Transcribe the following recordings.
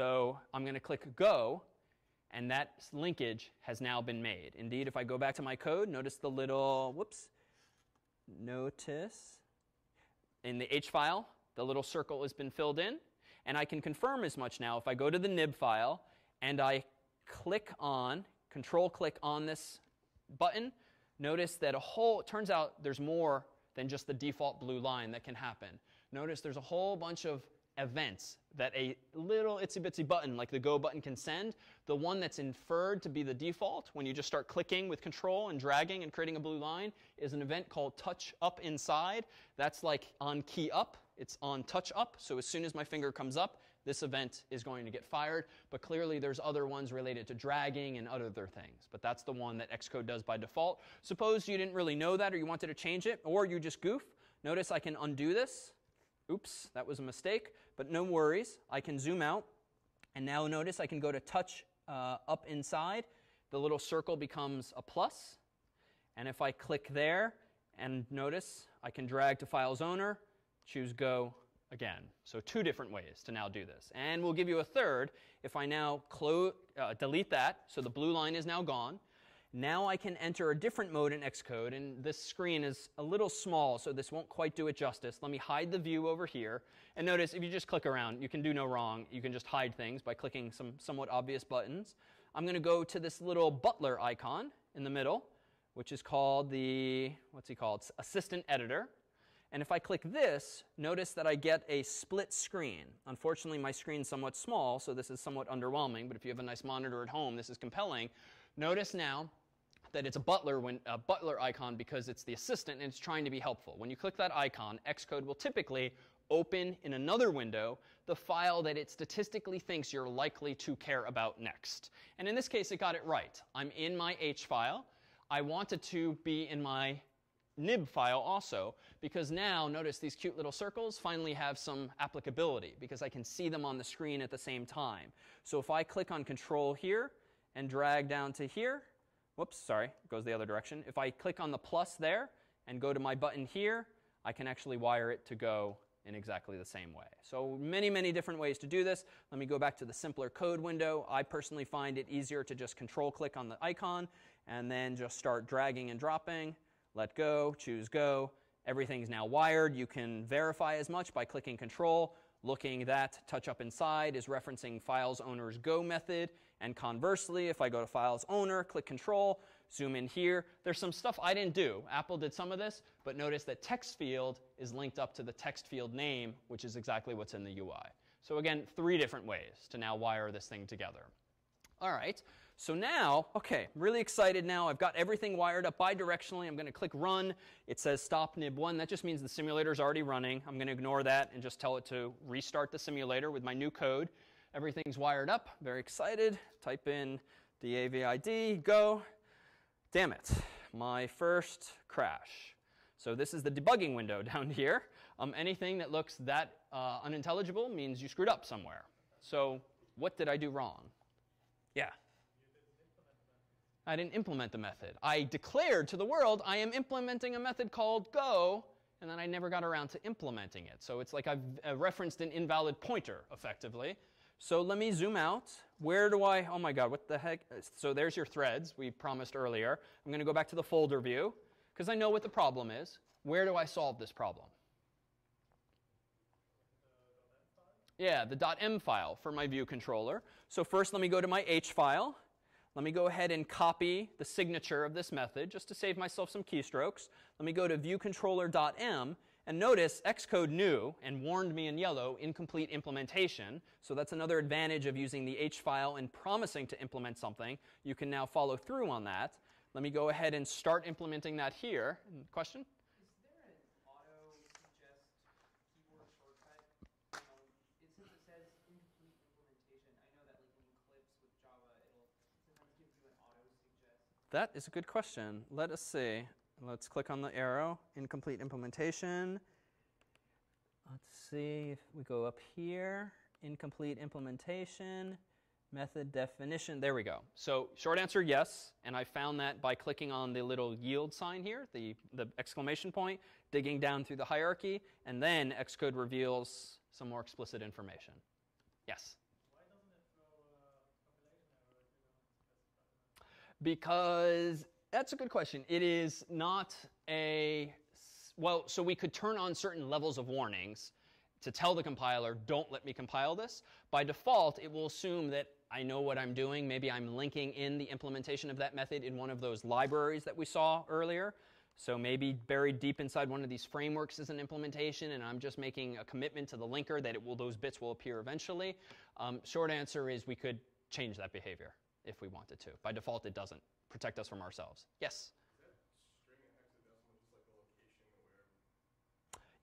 So I'm going to click Go, and that linkage has now been made. Indeed, if I go back to my code, notice the little, notice in the H file, the little circle has been filled in. And I can confirm as much now if I go to the nib file and I control click on this button. Notice that it turns out there's more than just the default blue line that can happen. Notice there's a whole bunch of events that a little itsy bitsy button like the Go button can send. The one that's inferred to be the default when you just start clicking with control and dragging and creating a blue line is an event called touch up inside. That's like on key up. It's on touch up. So as soon as my finger comes up, this event is going to get fired. But clearly there's other ones related to dragging and other things. But that's the one that Xcode does by default. Suppose you didn't really know that or you wanted to change it or you just goof. Notice I can undo this. Oops, that was a mistake, but no worries. I can zoom out, and now notice I can go to touch up inside. The little circle becomes a plus, and if I click there, and notice I can drag to Files Owner, choose Go again. So two different ways to now do this. And we'll give you a third if I now delete that, so the blue line is now gone. Now I can enter a different mode in Xcode, and this screen is a little small, so this won't quite do it justice. Let me hide the view over here. And notice, if you just click around, you can do no wrong. You can just hide things by clicking some somewhat obvious buttons. I'm going to go to this little butler icon in the middle, which is called the, Assistant Editor. And if I click this, notice that I get a split screen. Unfortunately, my screen's somewhat small, so this is somewhat underwhelming. But if you have a nice monitor at home, this is compelling. Notice now that it's a butler icon because it's the assistant and it's trying to be helpful. When you click that icon, Xcode will typically open in another window the file that it statistically thinks you're likely to care about next. And in this case, it got it right. I'm in my H file. I want it to be in my nib file also, because now, notice these cute little circles finally have some applicability because I can see them on the screen at the same time. So if I click on Control here and drag down to here, it goes the other direction. If I click on the plus there and go to my button here, I can actually wire it to go in exactly the same way. So many, many different ways to do this. Let me go back to the simpler code window. I personally find it easier to just control click on the icon and then just start dragging and dropping. Let go, choose Go. Everything's now wired. You can verify as much by clicking Control. Looking that touch up inside is referencing Files Owner's Go method. And conversely, if I go to Files Owner, click Control, zoom in here, there's some stuff I didn't do. Apple did some of this, but notice that text field is linked up to the text field name, which is exactly what's in the UI. So again, 3 different ways to now wire this thing together. All right, so now, really excited now. I've got everything wired up bidirectionally. I'm going to click Run. It says Stop nib1. That just means the simulator is already running. I'm going to ignore that and just tell it to restart the simulator with my new code. Everything's wired up. Very excited. Type in DAVID, go. Damn it, my first crash. So this is the debugging window down here. Anything that looks that unintelligible means you screwed up somewhere. So what did I do wrong? Yeah. I didn't implement the method. I declared to the world I am implementing a method called go, and then I never got around to implementing it. So it's like I've referenced an invalid pointer, effectively. So let me zoom out. Where do I, oh my god, what the heck? So there's your threads we promised earlier. I'm going to go back to the folder view, because I know what the problem is. Where do I solve this problem? Yeah, the .m file for my view controller. So first, let me go to my H file. Let me go ahead and copy the signature of this method just to save myself some keystrokes. Let me go to viewcontroller.m. And notice Xcode knew and warned me in yellow, incomplete implementation. So that's another advantage of using the H file and promising to implement something. You can now follow through on that. Let me go ahead and start implementing that here. Question? Since it says incomplete implementation, I know that like in Eclipse with Java, it'll sometimes give you an auto suggest. That is a good question. Let us see. Let's click on the arrow, incomplete implementation. Let's see if we go up here, incomplete implementation, method definition. There we go. So short answer, yes. And I found that by clicking on the little yield sign here, the exclamation point, digging down through the hierarchy, and then Xcode reveals some more explicit information. Yes? Why doesn't it Because that's a good question. It is not a, well, so we could turn on certain levels of warnings to tell the compiler, don't let me compile this. By default, it will assume that I know what I'm doing. Maybe I'm linking in the implementation of that method in one of those libraries that we saw earlier. So maybe buried deep inside one of these frameworks is an implementation, and I'm just making a commitment to the linker that those bits will appear eventually. Short answer is we could change that behavior if we wanted to. By default, it doesn't protect us from ourselves. Yes?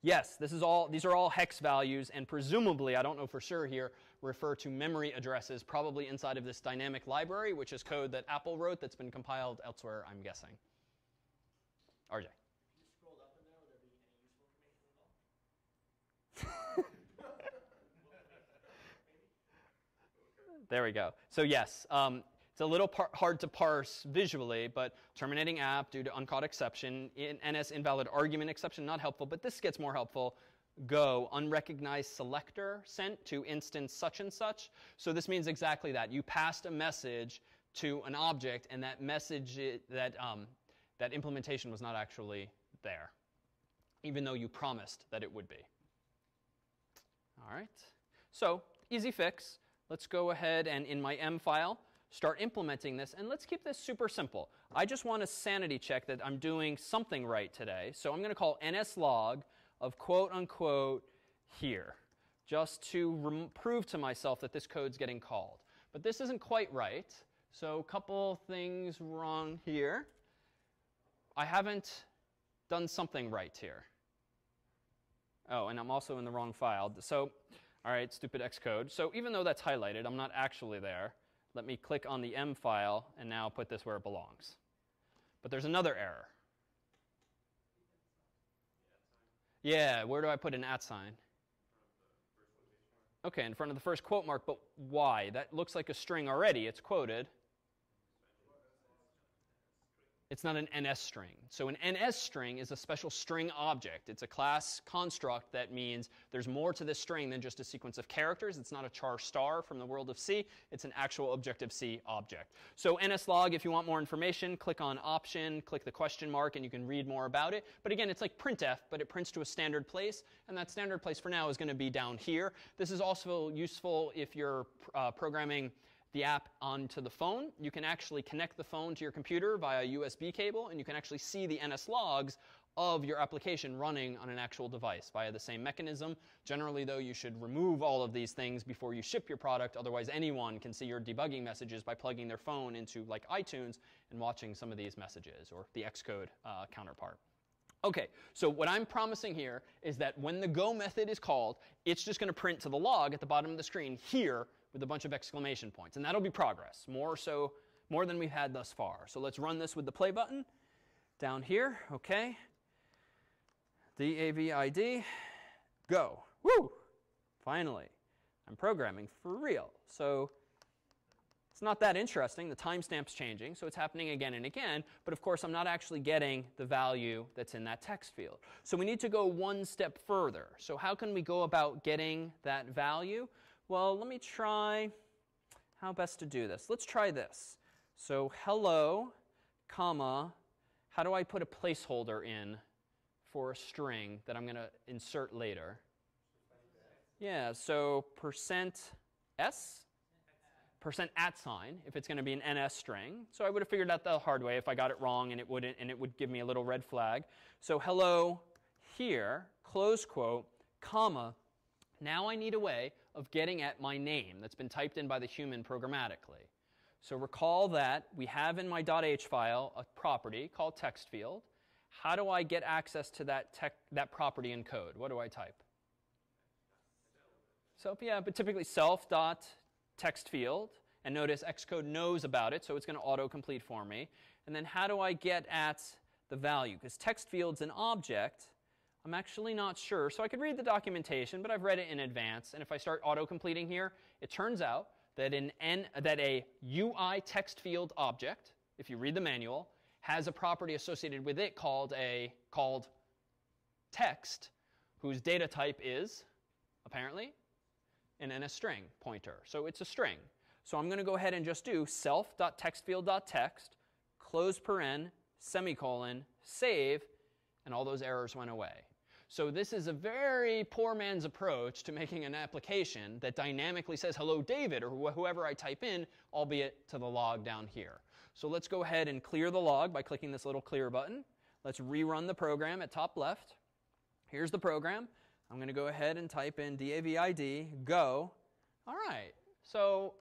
Yes, these are all hex values, and presumably, I don't know for sure here, refer to memory addresses probably inside of this dynamic library, which is code that Apple wrote that's been compiled elsewhere, I'm guessing. RJ. If you scrolled up in there, would there be any useful information at all? There we go. So yes, it's a little hard to parse visually, but terminating app due to uncaught exception, NS invalid argument exception, not helpful, but this gets more helpful. Go, unrecognized selector sent to instance such and such. So this means exactly that. You passed a message to an object, and that message, that implementation was not actually there, even though you promised that it would be. All right. So easy fix. Let's go ahead and in my M file, start implementing this. And let's keep this super simple. I just want to sanity check that I'm doing something right today. So I'm going to call nslog of quote unquote here, just to prove to myself that this code's getting called. But this isn't quite right. So a couple things wrong here. I haven't done something right here. Oh, and I'm also in the wrong file. So, all right, stupid Xcode. So even though that's highlighted, I'm not actually there. Let me click on the M file and now put this where it belongs. But there's another error. Yeah, where do I put an @ sign? Okay, in front of the first quote mark, but why? That looks like a string already. It's quoted. It's not an NS string. So an NS string is a special string object. It's a class construct that means there's more to this string than just a sequence of characters. It's not a char star from the world of C. It's an actual Objective-C object. So nslog, if you want more information, click on option, click the question mark, and you can read more about it. But again, it's like printf, but it prints to a standard place. And that standard place for now is going to be down here. This is also useful if you're programming the app onto the phone. You can actually connect the phone to your computer via USB cable, and you can actually see the NS logs of your application running on an actual device via the same mechanism. Generally, though, you should remove all of these things before you ship your product. Otherwise, anyone can see your debugging messages by plugging their phone into like iTunes and watching some of these messages, or the Xcode counterpart. Okay, so what I'm promising here is that when the go method is called, it's just going to print to the log at the bottom of the screen here with a bunch of exclamation points. And that'll be progress, more than we've had thus far. So let's run this with the play button down here. Okay. DAVID, go. Woo! Finally, I'm programming for real. So it's not that interesting. The timestamp's changing, so it's happening again and again. But of course, I'm not actually getting the value that's in that text field. So we need to go one step further. So how can we go about getting that value? Well, let me try how best to do this. Let's try this. So hello, comma, how do I put a placeholder in for a string that I'm going to insert later? Yeah, so %s, %@, if it's going to be an NS string. So I would have figured out the hard way if I got it wrong, and it would give me a little red flag. So hello here, close quote, comma. Now I need a way of getting at my name that's been typed in by the human programmatically. So recall that we have in my .h file a property called text field. How do I get access to that property in code? What do I type? So yeah, but typically self.textfield. And notice Xcode knows about it, so it's going to autocomplete for me. And then how do I get at the value? Because text field's an object. I'm actually not sure. So I could read the documentation, but I've read it in advance. And if I start auto-completing here, it turns out that a UI text field object, if you read the manual, has a property associated with it called text, whose data type is, apparently, an NS string pointer. So it's a string. So I'm going to go ahead and just do self.textfield.text close paren, semicolon, save, and all those errors went away. So this is a very poor man's approach to making an application that dynamically says, hello, David, or whoever I type in, albeit to the log down here. So let's go ahead and clear the log by clicking this little clear button. Let's rerun the program at top left. Here's the program. I'm going to go ahead and type in DAVID, go. All right. So